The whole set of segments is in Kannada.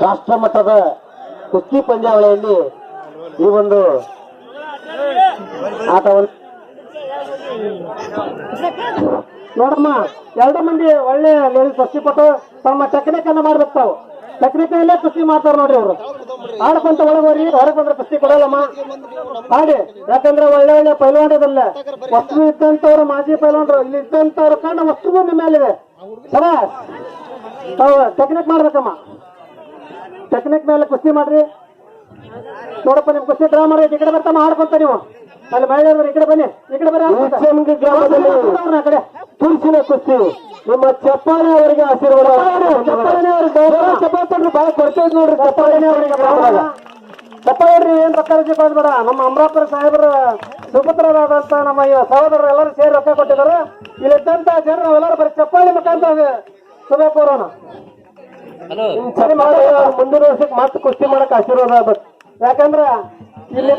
ರಾಷ್ಟ್ರ ಮಟ್ಟದ ಕುಸ್ತಿ ಪಂದ್ಯಾವಳಿಯಲ್ಲಿ ಈ ಒಂದು ಆಟವನ್ನು ನೋಡಮ್ಮ. ಎರಡು ಮಂದಿ ಒಳ್ಳೆ ಲೇಡೀಸ್ ಕುಸ್ತಿಪಟ್ಟು ತಮ್ಮ ಟೆಕ್ನಿಕ್ ಅನ್ನ ಮಾಡ್ಬೇಕು. ತಾವು ಟೆಕ್ನಿಕಲ್ಲೇ ಕುಸ್ತಿ ಮಾಡ್ತಾರ ನೋಡ್ರಿ. ಅವರು ಆಡ್ಕೊಂತ ಒಳಗೋರಿ ಹೊರಗೆ ಬಂದ್ರೆ ಕುಸ್ತಿ ಕೊಡಲ್ಲಮ್ಮ ಹಾಗೆ. ಯಾಕಂದ್ರೆ ಒಳ್ಳೆ ಒಳ್ಳೆ ಪೈಲ್ವಾನದಲ್ಲ ವಸ್ತು ಇದ್ದಂತವ್ರು ಮಾಜಿ ಪೈಲ್ವಾನರು ಇಲ್ಲಿ ಇದ್ದಂತವ್ರ ಕಂಡ ವಸ್ತು ನಿಮ್ಮ ಮೇಲಿದೆ. ಸರ ತಾವು ಟೆಕ್ನಿಕ್ ಮಾಡ್ಬೇಕಮ್ಮ. ಟೆಕ್ನಿಕ್ ಮೇಲೆ ಕುಸ್ತಿ ಮಾಡ್ರಿ. ನೋಡಪ್ಪ ನಿಮ್ ಕುಸ್ತಿ ಡ್ರಾ ಮಾಡಿ ಈ ಕಡೆ ಬರ್ತಾಮ ಆಡ್ಕೊಂತ ನೀವು ಅಲ್ಲಿ ಮಹಿಳೆಯರು ಈ ಕಡೆ ಬನ್ನಿ. ಈ ಕಡೆ ಬನ್ನಿ. ಗ್ರಾಮದಲ್ಲಿ ಆ ಕಡೆ ತುಳಸಿನ ಕುಸ್ತಿ ನಿಮ್ಮ ಚಪ್ಪಾಳೆ ಅವರಿಗೆ ಆಶೀರ್ವಾದ. ಚಪ್ಪಾಳೆ ಬಹಳ ಕೊಡ್ತೇವೆ ನೋಡ್ರಿ. ಚಪ್ಪಾಳೆ ಅವರಿಗೆ ಚಪ್ಪಾಳೆ ಏನ್ ರೊಕ್ಕ ರಜೆ ಬೇಡ. ನಮ್ಮ ಅಮರಾಪುರ ಸಾಹೇಬರ ಸುಪುತ್ರರಾದಂತ ನಮ್ಮ ಸಹೋದರರು ಎಲ್ಲರೂ ಸೇರಿ ರೊಕ್ಕ ಕೊಟ್ಟಿದ್ದಾರೆ. ಇಲ್ಲಿದ್ದಂತ ಜನರು ನಾವೆಲ್ಲರೂ ಬರೀ ಚಪ್ಪಾಳೆ ಮುಖಾಂತರ ಶುಭ ಕೋರೋಣ. ಮುಂದಿನ ವರ್ಷಕ್ಕೆ ಮತ್ತೆ ಕುಸ್ತಿ ಮಾಡಕ್ ಆಶೀರ್ವಾದ ಆಗ್ಬೇಕು. ಯಾಕಂದ್ರ ಇಲ್ಲಿ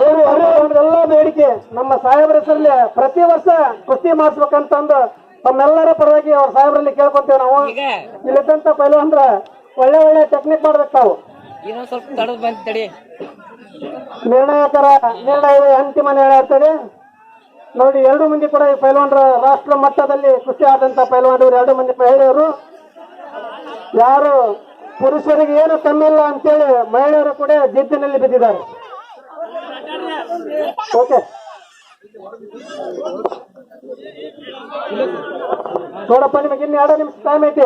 ಎಲ್ಲ ಬೇಡಿಕೆ ನಮ್ಮ ಸಾಹೇಬರ ಹೆಸರಲ್ಲಿ ಪ್ರತಿ ವರ್ಷ ಕುಸ್ತಿ ಮಾಡಿಸ್ಬೇಕಂತಂದು ತಮ್ಮೆಲ್ಲರ ಪರವಾಗಿ ಅವ್ರ ಸಾಹೇಬರಲ್ಲಿ ಕೇಳ್ಕೊಂತೇವೆ ನಾವು. ಇಲ್ಲಿದ್ದಂತ ಪೈಲ್ವಾನ್ರ ಒಳ್ಳೆ ಒಳ್ಳೆ ಟೆಕ್ನಿಕ್ ಮಾಡ್ಬೇಕು. ತಾವು ನಿರ್ಣಯ ಅಂತಿಮ ನಿರ್ಣಯ ಇರ್ತದೆ ನೋಡಿ. ಎರಡು ಮಂದಿ ಕೂಡ ಈ ಪೈಲ್ವಾನ್ರ ರಾಷ್ಟ್ರ ಮಟ್ಟದಲ್ಲಿ ಕುಸ್ತಿ ಆದಂತ ಪೈಲ್ವಾನರು ಎರಡು ಮಂದಿ ಮಹಿಳೆಯರು. ಯಾರು ಪುರುಷರಿಗೆ ಏನು ಕಮ್ಮಿ ಇಲ್ಲ ಅಂತೇಳಿ ಮಹಿಳೆಯರು ಕೂಡ ಜಿದ್ದಿನಲ್ಲಿ ಬಿದ್ದಿದ್ದಾರೆ. ಓಕೆ ನೋಡಪ್ಪ, ನಿಮಗೆ ಇನ್ನು 2 ನಿಮಿಷ ಟೈಮ್ ಐತಿ.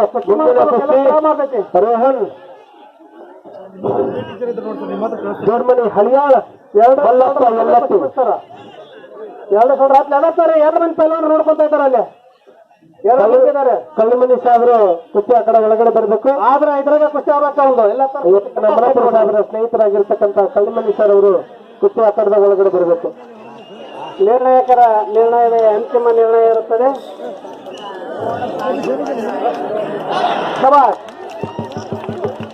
ರೋಹನ್ ಜೋಡ್ಮನಿ ಹಳಿಯಾಳ 2 ಮಂದಿ ಪೈಲ್ವಾನ್ ನೋಡ್ಕೊಂತ ಇದ್ದಾರೆ. ಅಲ್ಲಿ ಕಲ್ಲಿಮನಿ ಸಾಹೇಬರು ಕುಸ್ತಿ ಆ ಕಡೆ ಒಳಗಡೆ ಬರ್ಬೇಕು. ಆದ್ರೆ ಇದ್ರಾಗ ಕುಸ್ತಿ ಆಗ್ಬೇಕು. ಒಂದು ಎಲ್ಲ ಸಾಹೇಬರ ಸ್ನೇಹಿತರಾಗಿರ್ತಕ್ಕಂಥ ಕಲ್ಲಿಮನಿ ಸರ್ ಅವರು ಕುಸ್ತಿ ಆ ಕಡೆದಾಗ ಒಳಗಡೆ ಬರಬೇಕು. ನಿರ್ಣಾಯಕರ ನಿರ್ಣಯದ ಅಂತಿಮ ನಿರ್ಣಯ ಇರುತ್ತದೆ. ಶಬಾಷ್.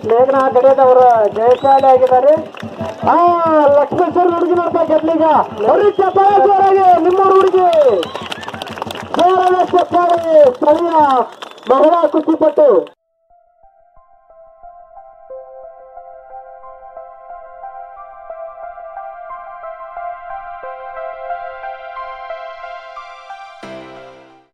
ಮೇಘನಾ ಗಡಿಯದವರು ಜಯಶಾಲಿ ಆಗಿದ್ದಾರೆ. ಲಕ್ಷ್ಮೇಶ್ವರ ಹುಡುಗಿ ನೋಡ್ತಾ ಗೆದ್ಲೀಗ ನಿಮ್ಮೂರು ಹುಡುಗಿ ಸ್ಥಳೀಯ ಮಹಿಳಾ ಕುಸ್ತಿಪಟ್ಟು